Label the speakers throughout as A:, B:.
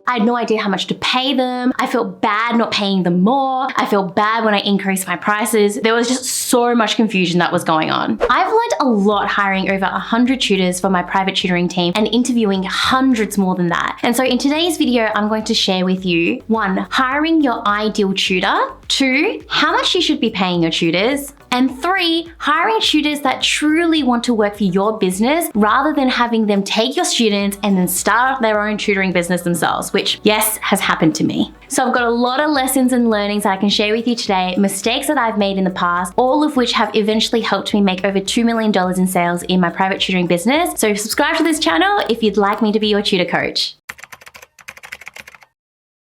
A: I had no idea how much to pay them. I felt bad not paying them more. I felt bad when I increased my prices. There was just so much confusion that was going on. I've learned a lot hiring over 100 tutors for my private tutoring team and interviewing hundreds more than that. And so in today's video, I'm going to share with you 1, hiring your ideal tutor, 2, how much you should be paying your tutors, and 3, hiring tutors that truly want to work for your business rather than having them take your students and then start their own tutoring business themselves, which, yes, has happened to me. So I've got a lot of lessons and learnings that I can share with you today, mistakes that I've made in the past, all of which have eventually helped me make over $2 million in sales in my private tutoring business. So subscribe to this channel if you'd like me to be your tutor coach.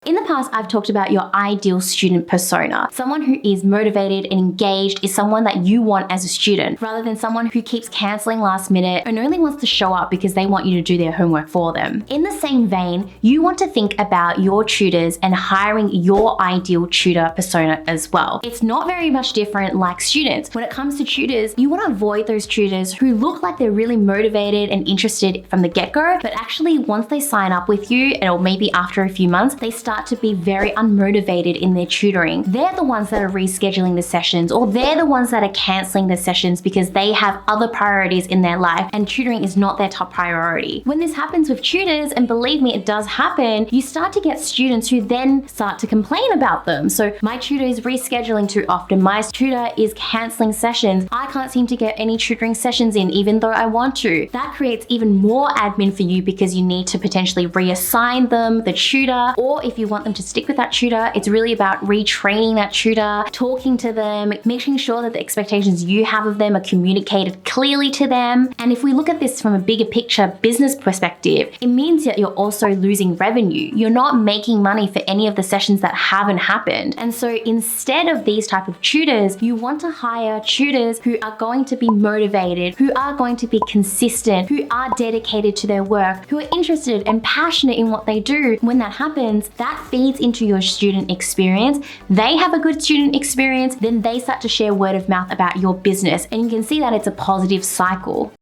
A: In the past, I've talked about your ideal student persona. Someone who is motivated and engaged is someone that you want as a student, rather than someone who keeps canceling last minute and only wants to show up because they want you to do their homework for them. In the same vein, you want to think about your tutors and hiring your ideal tutor persona as well. It's not very much different like students. When it comes to tutors, you want to avoid those tutors who look like they're really motivated and interested from the get-go, but actually once they sign up with you, or maybe after a few months, they start to be very unmotivated in their tutoring. They're the ones that are rescheduling the sessions, or they're the ones that are canceling the sessions because they have other priorities in their life and tutoring is not their top priority. When this happens with tutors, and believe me, it does happen, you start to get students who then start to complain about them. So my tutor is rescheduling too often, my tutor is canceling sessions, I can't seem to get any tutoring sessions in even though I want to. That creates even more admin for you because you need to potentially reassign them, the tutor, or if you want them to stick with that tutor, it's really about retraining that tutor, talking to them, making sure that the expectations you have of them are communicated clearly to them. And if we look at this from a bigger picture business perspective, it means that you're also losing revenue. You're not making money for any of the sessions that haven't happened. And so instead of these type of tutors, you want to hire tutors who are going to be motivated, who are going to be consistent, who are dedicated to their work, who are interested and passionate in what they do. When that happens, that feeds into your student experience. They have a good student experience, then they start to share word of mouth about your business. And you can see that it's a positive cycle.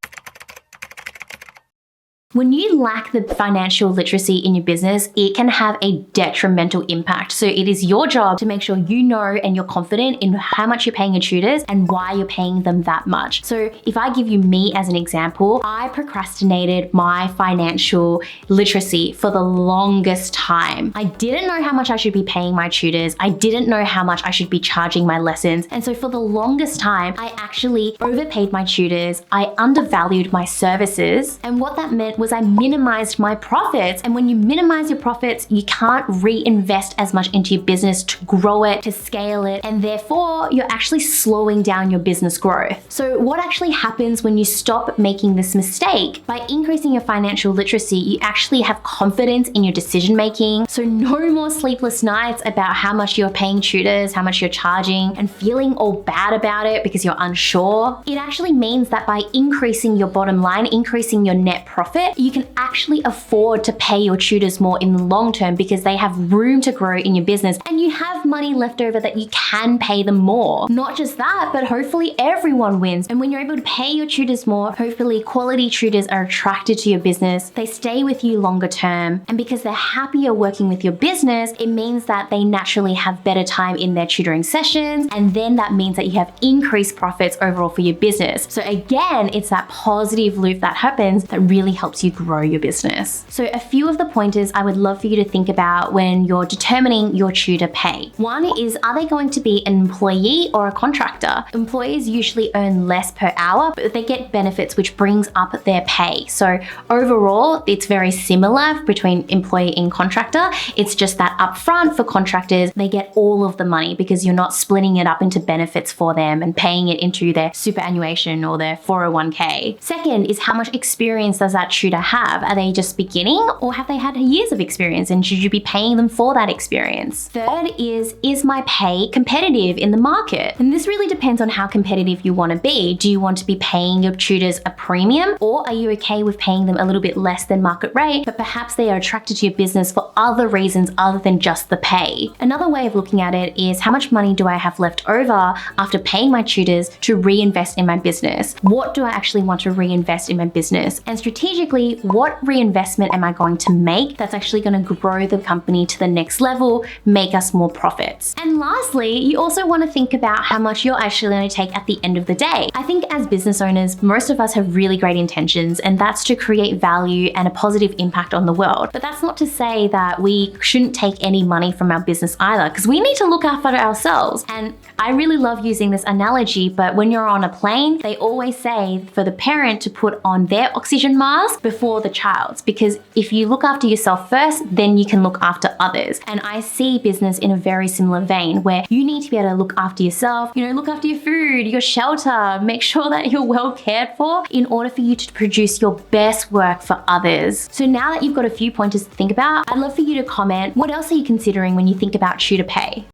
A: When you lack the financial literacy in your business, it can have a detrimental impact. So it is your job to make sure you know and you're confident in how much you're paying your tutors and why you're paying them that much. So if I give you me as an example, I procrastinated my financial literacy for the longest time. I didn't know how much I should be paying my tutors. I didn't know how much I should be charging my lessons. And so for the longest time, I actually overpaid my tutors. I undervalued my services. And what that meant was I minimized my profits. And when you minimize your profits, you can't reinvest as much into your business to grow it, to scale it, and therefore you're actually slowing down your business growth. So what actually happens when you stop making this mistake? By increasing your financial literacy, you actually have confidence in your decision making. So no more sleepless nights about how much you're paying tutors, how much you're charging, and feeling all bad about it because you're unsure. It actually means that by increasing your bottom line, increasing your net profit, you can actually afford to pay your tutors more in the long term because they have room to grow in your business and you have money left over that you can pay them more. Not just that, but hopefully everyone wins. And when you're able to pay your tutors more, hopefully quality tutors are attracted to your business. They stay with you longer term. And because they're happier working with your business, it means that they naturally have better time in their tutoring sessions. And then that means that you have increased profits overall for your business. So again, it's that positive loop that happens that really helps you grow your business. So a few of the pointers I would love for you to think about when you're determining your tutor pay. One is, are they going to be an employee or a contractor? Employees usually earn less per hour, but they get benefits which brings up their pay. So overall, it's very similar between employee and contractor. It's just that upfront for contractors, they get all of the money because you're not splitting it up into benefits for them and paying it into their superannuation or their 401k. Second is, how much experience does that tutor have? Are they just beginning or have they had years of experience and should you be paying them for that experience? Third is my pay competitive in the market? And this really depends on how competitive you want to be. Do you want to be paying your tutors a premium, or are you okay with paying them a little bit less than market rate, but perhaps they are attracted to your business for other reasons other than just the pay? Another way of looking at it is, how much money do I have left over after paying my tutors to reinvest in my business? What do I actually want to reinvest in my business? And strategically, exactly what reinvestment am I going to make that's actually going to grow the company to the next level, make us more profits. And lastly, you also want to think about how much you're actually going to take at the end of the day. I think as business owners, most of us have really great intentions, and that's to create value and a positive impact on the world. But that's not to say that we shouldn't take any money from our business either, because we need to look after ourselves. And I really love using this analogy, but when you're on a plane, they always say for the parent to put on their oxygen mask before the child's, because if you look after yourself first, then you can look after others. And I see business in a very similar vein, where you need to be able to look after yourself, look after your food, your shelter, make sure that you're well cared for in order for you to produce your best work for others. So now that you've got a few pointers to think about, I'd love for you to comment, what else are you considering when you think about tutor pay?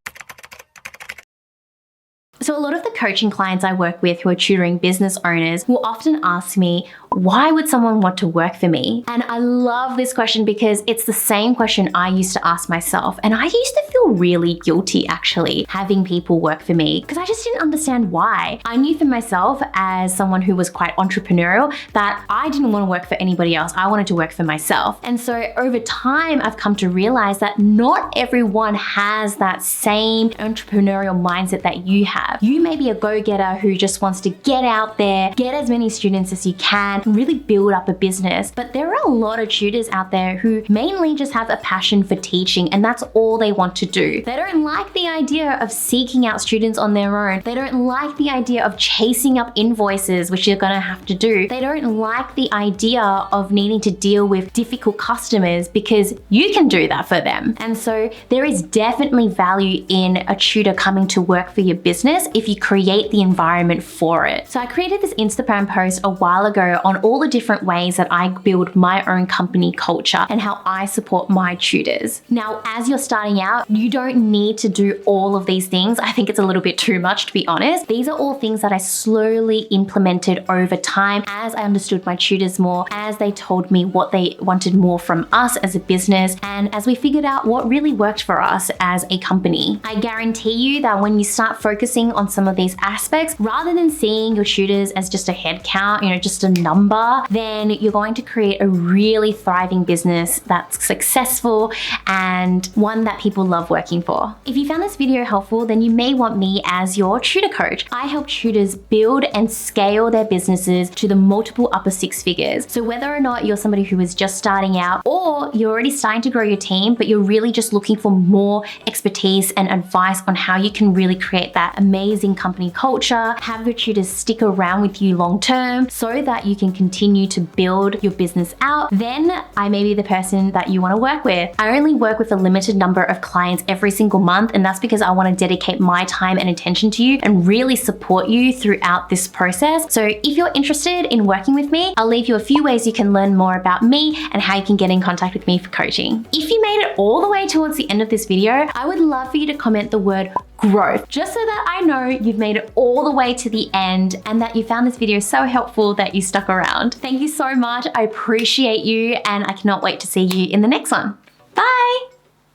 A: So a lot of the coaching clients I work with who are tutoring business owners will often ask me, why would someone want to work for me? And I love this question because it's the same question I used to ask myself. And I used to feel really guilty actually having people work for me because I just didn't understand why. I knew for myself as someone who was quite entrepreneurial that I didn't want to work for anybody else. I wanted to work for myself. And so over time, I've come to realize that not everyone has that same entrepreneurial mindset that you have. You may be a go-getter who just wants to get out there, get as many students as you can, really build up a business. But there are a lot of tutors out there who mainly just have a passion for teaching, and that's all they want to do. They don't like the idea of seeking out students on their own. They don't like the idea of chasing up invoices, which you're gonna have to do. They don't like the idea of needing to deal with difficult customers because you can do that for them. And so there is definitely value in a tutor coming to work for your business if you create the environment for it. So I created this Instagram post a while ago on all the different ways that I build my own company culture and how I support my tutors. Now, as you're starting out, you don't need to do all of these things. I think it's a little bit too much, to be honest. These are all things that I slowly implemented over time as I understood my tutors more, as they told me what they wanted more from us as a business, and as we figured out what really worked for us as a company. I guarantee you that when you start focusing on some of these aspects, rather than seeing your tutors as just a head count, just a number, then you're going to create a really thriving business that's successful and one that people love working for. If you found this video helpful, then you may want me as your tutor coach. I help tutors build and scale their businesses to the multiple upper six figures. So whether or not you're somebody who is just starting out or you're already starting to grow your team, but you're really just looking for more expertise and advice on how you can really create that amazing company culture, have your tutors stick around with you long term so that you can continue to build your business out, then I may be the person that you want to work with. I only work with a limited number of clients every single month, and that's because I want to dedicate my time and attention to you and really support you throughout this process. So if you're interested in working with me, I'll leave you a few ways you can learn more about me and how you can get in contact with me for coaching. If you made it all the way towards the end of this video, I would love for you to comment the word growth, just so that I know you've made it all the way to the end and that you found this video so helpful that you stuck around. Thank you so much. I appreciate you, and I cannot wait to see you in the next one. Bye.